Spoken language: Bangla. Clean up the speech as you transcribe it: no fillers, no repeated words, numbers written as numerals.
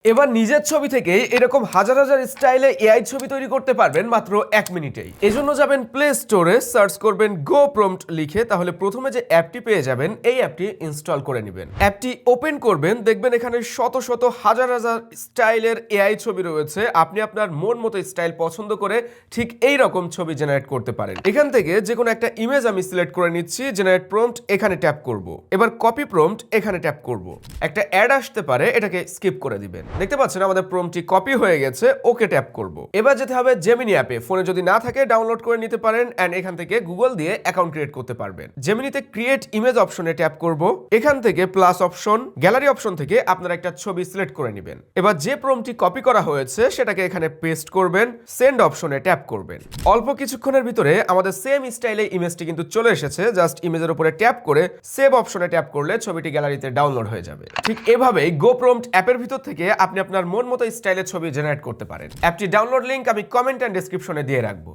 এবার নিজের ছবি থেকে এরকম হাজার হাজার স্টাইলে এআই ছবি তৈরি করতে পারবেন মাত্র 1 মিনিটেই। এজন্য যাবেন প্লে স্টোরে, সার্চ করবেন গো প্রম্পট লিখে, তাহলে প্রথমে যে অ্যাপটি পেয়ে যাবেন এই অ্যাপটি ইনস্টল করে নেবেন। অ্যাপটি ওপেন করবেন, দেখবেন এখানে শত শত হাজার হাজার স্টাইলের এআই ছবি রয়েছে। আপনি আপনার মন মতো স্টাইল পছন্দ করে ঠিক এই রকম ছবি জেনারেট করতে পারেন। এখান থেকে যে কোনো একটা ইমেজ আমি সিলেক্ট করে নিচ্ছি, জেনারেট প্রম্পট এখানে ট্যাপ করব। এবার কপি প্রম্পট এখানে ট্যাপ করব। একটা অ্যাড আসতে পারে, এটাকে স্কিপ করে দিবেন। দেখতে পাচ্ছেন আমাদের প্রম্পটটি কপি হয়ে গেছে, ওকে ট্যাপ করব। এবার যেতে হবে জেমিনি অ্যাপে, ফোনে যদি না থাকে ডাউনলোড করে নিতে পারেন এন্ড এখান থেকে গুগল দিয়ে অ্যাকাউন্ট ক্রিয়েট করতে পারবেন। জেমিনিতে ক্রিয়েট ইমেজ অপশনে ট্যাপ করব। এখান থেকে প্লাস অপশন, গ্যালারি অপশন থেকে আপনারা একটা ছবি সিলেক্ট করে নেবেন। এবার যে প্রম্পটটি কপি করা হয়েছে সেটাকে এখানে পেস্ট করবেন, সেন্ড অপশনে ট্যাপ করবেন। অল্প কিছুক্ষণের ভিতরে আমাদের সেম স্টাইলে ইমেজটি কিন্তু চলে এসেছে। জাস্ট ইমেজের উপরে ট্যাপ করে সেভ অপশনে ট্যাপ করলে ছবিটি গ্যালারিতে ডাউনলোড হয়ে যাবে। ঠিক এভাবেই গো প্রম্পট অ্যাপের ভিতর থেকে আপনি আপনার মন মতো স্টাইলের ছবি জেনারেট করতে পারেন। অ্যাপটি ডাউনলোড লিংক আমি কমেন্ট এন্ড ডেসক্রিপশনে দিয়ে রাখবো।